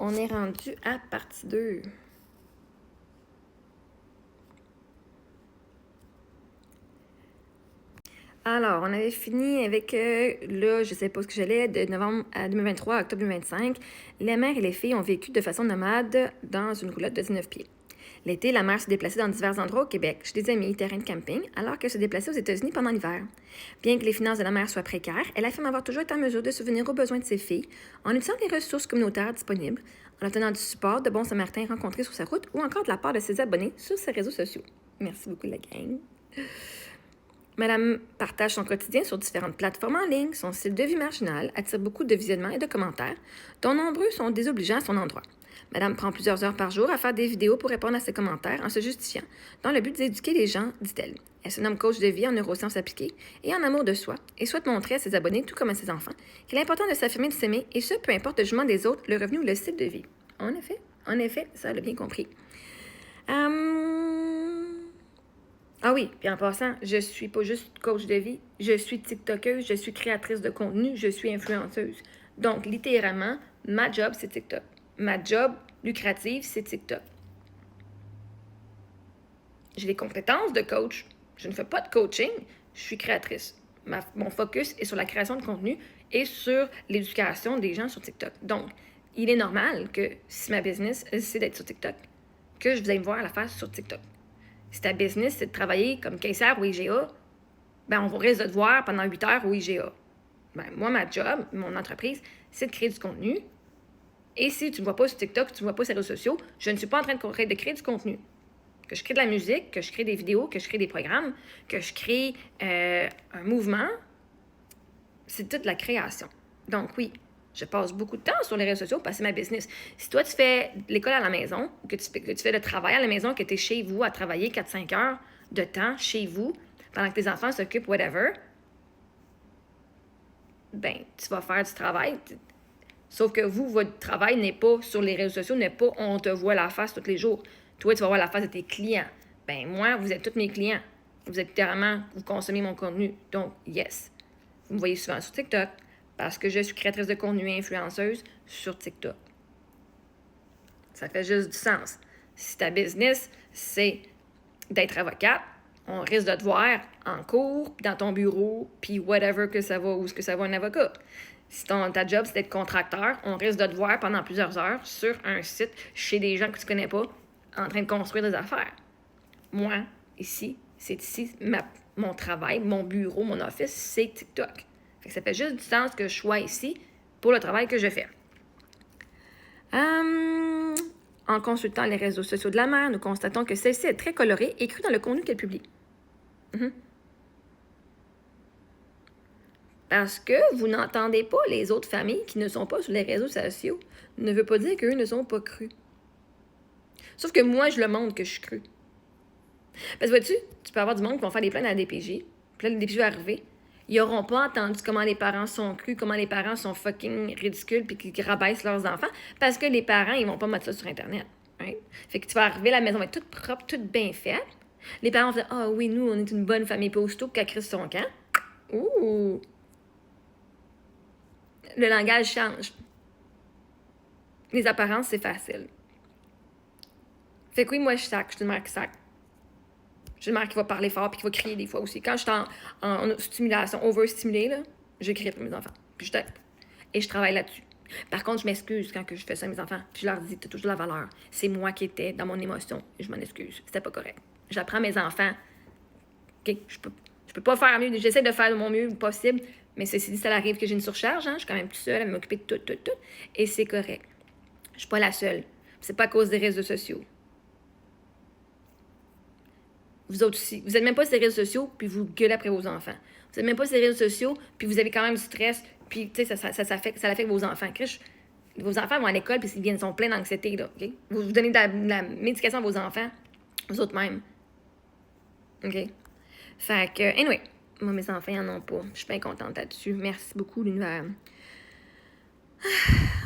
On est rendu à partie 2. Alors, on avait fini avec, là, je sais pas ce que j'allais, de novembre à 2023 à octobre 2025. Les mères et les filles ont vécu de façon nomade dans une roulotte de 19 pieds. L'été, la mère se déplaçait dans divers endroits au Québec, chez des amis, terrains de camping, alors qu'elle se déplaçait aux États-Unis pendant l'hiver. Bien que les finances de la mère soient précaires, elle affirme avoir toujours été en mesure de subvenir aux besoins de ses filles en utilisant les ressources communautaires disponibles, en obtenant du support de bons samaritains rencontrés sur sa route ou encore de la part de ses abonnés sur ses réseaux sociaux. Merci beaucoup, la gang. Madame partage son quotidien sur différentes plateformes en ligne. Son style de vie marginal attire beaucoup de visionnements et de commentaires, dont nombreux sont désobligeants à son endroit. Madame prend plusieurs heures par jour à faire des vidéos pour répondre à ses commentaires en se justifiant, dans le but d'éduquer les gens, dit-elle. Elle se nomme coach de vie en neurosciences appliquées et en amour de soi et souhaite montrer à ses abonnés, tout comme à ses enfants, qu'il est important de s'affirmer, de s'aimer, et ce, peu importe le jugement des autres, le revenu ou le style de vie. En effet, ça l'a bien compris. Ah oui, puis en passant, je suis pas juste coach de vie, je suis TikTokeuse, je suis créatrice de contenu, je suis influenceuse. Donc, littéralement, ma job, c'est TikTok. Ma job lucrative, c'est TikTok. J'ai des compétences de coach. Je ne fais pas de coaching, je suis créatrice. Mon focus est sur la création de contenu et sur l'éducation des gens sur TikTok. Donc, il est normal que si ma business, c'est d'être sur TikTok, que je vous aille me voir à la face sur TikTok. Si ta business, c'est de travailler comme caissière ou IGA, ben on risque de te voir pendant 8 heures au IGA. Ben, moi, ma job, mon entreprise, c'est de créer du contenu. Et si tu ne me vois pas sur TikTok, tu ne me vois pas sur les réseaux sociaux, je ne suis pas en train de créer du contenu. Que je crée de la musique, que je crée des vidéos, que je crée des programmes, que je crée un mouvement, c'est toute la création. Donc oui, je passe beaucoup de temps sur les réseaux sociaux parce que c'est ma business. Si toi, tu fais l'école à la maison, que tu fais le travail à la maison, que tu es chez vous à travailler 4-5 heures de temps chez vous, pendant que tes enfants s'occupent, whatever, ben, tu vas faire du travail. Sauf que vous, votre travail n'est pas sur les réseaux sociaux, n'est pas on te voit la face tous les jours. Toi, tu vas voir la face de tes clients. Ben, moi, vous êtes tous mes clients. Vous êtes littéralement, vous consommez mon contenu. Donc, yes. Vous me voyez souvent sur TikTok parce que je suis créatrice de contenu et influenceuse sur TikTok. Ça fait juste du sens. Si ta business, c'est d'être avocate, on risque de te voir en cours, dans ton bureau, puis whatever que ça va, où est-ce que ça va un avocat. Si ta job, c'est d'être contracteur, on risque de te voir pendant plusieurs heures sur un site chez des gens que tu connais pas en train de construire des affaires. Moi, ici, c'est ici mon travail, mon bureau, mon office, c'est TikTok. Fait que ça fait juste du sens que je sois ici pour le travail que je fais. En consultant les réseaux sociaux de la mère, nous constatons que celle-ci est très colorée et crue dans le contenu qu'elle publie. Parce que vous n'entendez pas les autres familles qui ne sont pas sur les réseaux sociaux, ne veut pas dire qu'eux ne sont pas crus. Sauf que moi, je le montre que je suis crue. Parce que vois-tu, tu peux avoir du monde qui vont faire des plaintes à la DPJ, puis là, le DPJ va arriver. Ils n'auront pas entendu comment les parents sont crus, comment les parents sont fucking ridicules, puis qu'ils rabaissent leurs enfants, parce que les parents, ils vont pas mettre ça sur Internet. Right? Fait que tu vas arriver, la maison va être toute propre, toute bien faite. Les parents vont dire « Ah oui, nous, on est une bonne famille. » Puis aussitôt qu'elle crie son camp, ouh! Le langage change. Les apparences, c'est facile. Fait que oui, moi, je sac. Je suis une mère qui sac. Je suis une mère qui va parler fort puis qui va crier des fois aussi. Quand je suis en stimulation, overstimulée, là, je crie pour mes enfants. Puis je tape. Et je travaille là-dessus. Par contre, je m'excuse quand je fais ça à mes enfants. Puis je leur dis, t'as toujours la valeur. C'est moi qui étais dans mon émotion. Et je m'en excuse. C'était pas correct. J'apprends à mes enfants. OK, je peux pas faire mieux. J'essaie de faire de mon mieux possible. Mais ceci dit, ça arrive que j'ai une surcharge. Hein? Je suis quand même toute seule à m'occuper de tout. Et c'est correct. Je suis pas la seule. C'est pas à cause des réseaux sociaux. Vous autres aussi. Vous n'êtes même pas sur les réseaux sociaux, puis vous gueulez après vos enfants. Vous n'êtes même pas sur les réseaux sociaux, puis vous avez quand même du stress, puis tu sais, ça affecte vos enfants. Vos enfants vont à l'école, puis ils sont pleins d'anxiété, là, OK? Vous donnez de la médication à vos enfants, vous autres même. OK? Fait que, anyway, moi, mes enfants, ils en ont pas. Je suis bien contente là-dessus. Merci beaucoup, l'univers.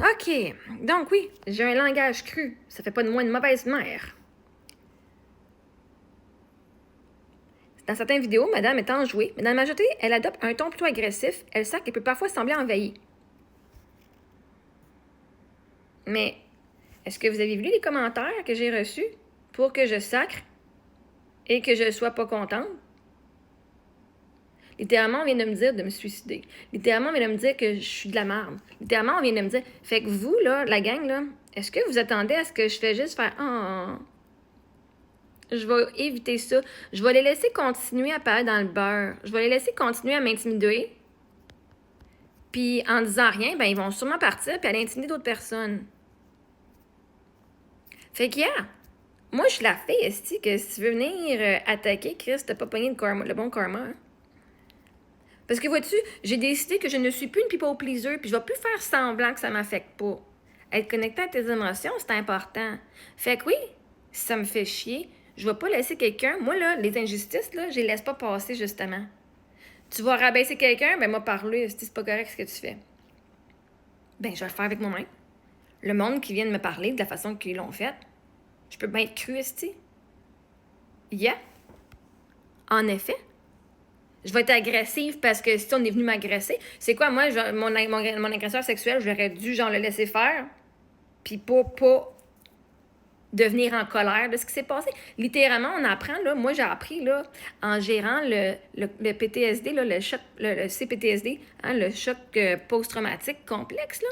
OK. Donc, oui, j'ai un langage cru. Ça fait pas de moi une mauvaise mère. Dans certaines vidéos, madame est enjouée, mais dans la majorité, elle adopte un ton plutôt agressif. Elle sait qu'elle peut parfois sembler envahie. Mais Est-ce que vous avez vu les commentaires que j'ai reçus pour que je sacre et que je sois pas contente? Littéralement, on vient de me dire de me suicider. Littéralement, on vient de me dire que je suis de la merde. Littéralement, on vient de me dire... Fait que vous, là, la gang, là, est-ce que vous attendez à ce que je fais juste faire... Oh, je vais éviter ça. Je vais les laisser continuer à parler dans le beurre. Je vais les laisser continuer à m'intimider. Puis en disant rien, ben ils vont sûrement partir puis aller intimider d'autres personnes. Fait que, moi, je suis la fille, esti, que si tu veux venir attaquer, Chris, t'as pas pogné le bon karma. Hein? Parce que, vois-tu, j'ai décidé que je ne suis plus une people pleaser, puis je vais plus faire semblant que ça m'affecte pas. Être connecté à tes émotions, c'est important. Fait que oui, si ça me fait chier, je vais pas laisser quelqu'un... Moi, là, les injustices, là, je les laisse pas passer, justement. Tu vas rabaisser quelqu'un, ben moi, parle-lui, c'est pas correct ce que tu fais. Ben, je vais le faire avec moi-même. Le monde qui vient de me parler de la façon qu'ils l'ont fait, je peux bien être cru, esti. Yeah. En effet. Je vais être agressive parce que si on est venu m'agresser, c'est quoi, moi, mon agresseur sexuel, j'aurais dû, genre, le laisser faire, puis pas devenir en colère de ce qui s'est passé. Littéralement, on apprend, là, moi, j'ai appris, là, en gérant le PTSD, là, le CPTSD, hein, le choc post-traumatique complexe, là,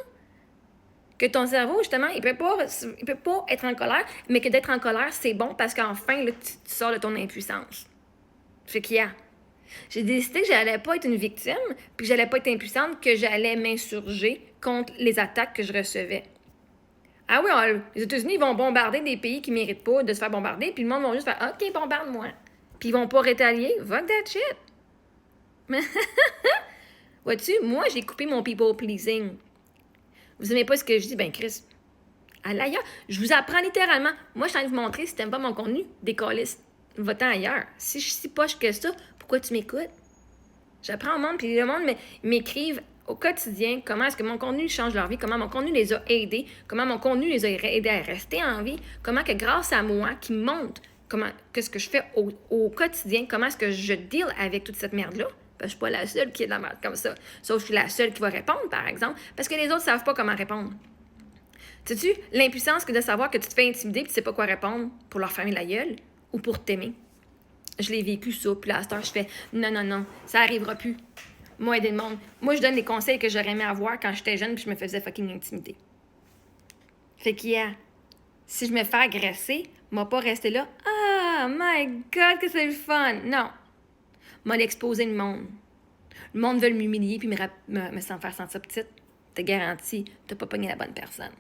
que ton cerveau, justement, il peut pas être en colère, mais que d'être en colère, c'est bon parce qu'enfin, là, tu sors de ton impuissance. Fait qu'il y a... J'ai décidé que j'allais pas être une victime, puis que j'allais pas être impuissante, que j'allais m'insurger contre les attaques que je recevais. Ah oui, les États-Unis, ils vont bombarder des pays qui méritent pas de se faire bombarder, puis le monde va juste faire « OK, bombarde-moi ». Puis ils vont pas rétalier. Fuck that shit. Vois-tu, moi, j'ai coupé mon people pleasing. Vous aimez pas ce que je dis? Ben, Chris, allez ailleurs. Je vous apprends littéralement. Moi, je suis en train de vous montrer si t'aimes pas mon contenu, décaliste. Va-t'en ailleurs. Si je suis si poche que ça, pourquoi tu m'écoutes? J'apprends au monde, puis le monde m'écrive au quotidien comment est-ce que mon contenu change leur vie, comment mon contenu les a aidés, comment mon contenu les a aidés à rester en vie, comment que grâce à moi, qui montre qu'est-ce que je fais au quotidien, comment est-ce que je deal avec toute cette merde-là. Parce que je suis pas la seule qui est de la merde comme ça. Sauf que je suis la seule qui va répondre, par exemple, parce que les autres savent pas comment répondre. Sais-tu, l'impuissance que de savoir que tu te fais intimider et tu sais pas quoi répondre pour leur fermer la gueule ou pour t'aimer. Je l'ai vécu ça, puis là, à cette heure, je fais non, ça arrivera plus. Moi, aider le monde. Moi, je donne des conseils que j'aurais aimé avoir quand j'étais jeune puis je me faisais fucking intimider. Fait qu'il y a... Si je me fais agresser, moi pas rester là. Ah, my God, que c'est le fun! Non. Moi, l'exposer le monde. Le monde veut m'humilier puis me faire sentir petite. T'es garanti, t'as pas pogné la bonne personne.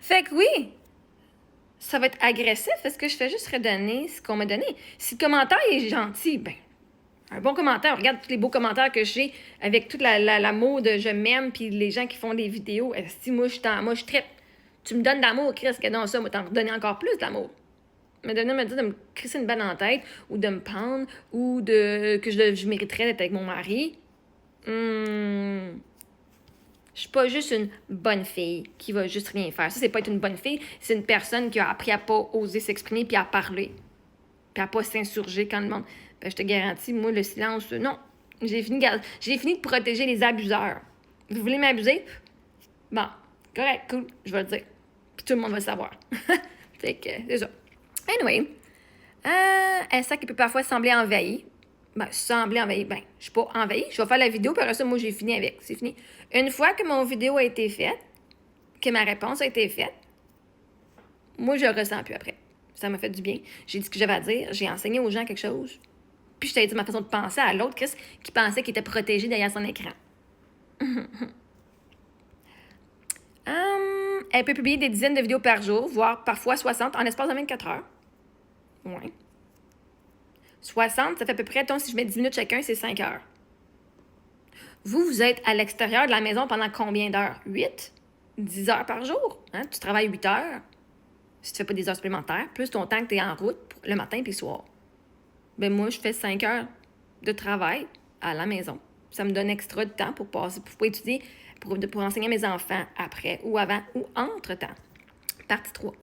Fait que oui, ça va être agressif. Est-ce que je fais juste redonner ce qu'on m'a donné? Si le commentaire est gentil, ben, un bon commentaire. Regarde tous les beaux commentaires que j'ai avec tout l'amour de je m'aime puis les gens qui font des vidéos. Si moi, je traite. Tu me donnes d'amour, Chris, que dans ça, moi, t'en redonner encore plus d'amour. Me donner me dire de me crisser une balle en tête ou de me pendre ou que je mériterais d'être avec mon mari. Je suis pas juste une bonne fille qui va juste rien faire. Ça, c'est pas être une bonne fille. C'est une personne qui a appris à pas oser s'exprimer puis à parler. Puis à pas s'insurger quand le monde... Ben, je te garantis, moi, le silence, non. J'ai fini de protéger les abuseurs. Vous voulez m'abuser? Bon, correct, cool, je vais le dire. Puis tout le monde va le savoir. Fait que, c'est ça. Anyway, un sac qui peut parfois sembler envahi. Ben, sembler envahi, ben, je suis pas envahie. Je vais faire la vidéo, puis après ça, moi, j'ai fini avec. C'est fini. Une fois que mon vidéo a été faite, que ma réponse a été faite, moi, je le ressens plus après. Ça m'a fait du bien. J'ai dit ce que j'avais à dire. J'ai enseigné aux gens quelque chose. Puis je t'ai dit ma façon de penser à l'autre, Chris, qui pensait qu'il était protégé derrière son écran. Elle peut publier des dizaines de vidéos par jour, voire parfois 60 en l'espace de 24 heures. Ouais. 60, ça fait à peu près, si je mets 10 minutes chacun, c'est 5 heures. Vous êtes à l'extérieur de la maison pendant combien d'heures? 8? 10 heures par jour? Hein? Tu travailles 8 heures. Si tu fais pas des heures supplémentaires, plus ton temps que tu es en route le matin puis le soir. Ben moi, je fais 5 heures de travail à la maison. Ça me donne extra de temps pour étudier, pour enseigner à mes enfants après ou avant ou entre-temps. Partie 3.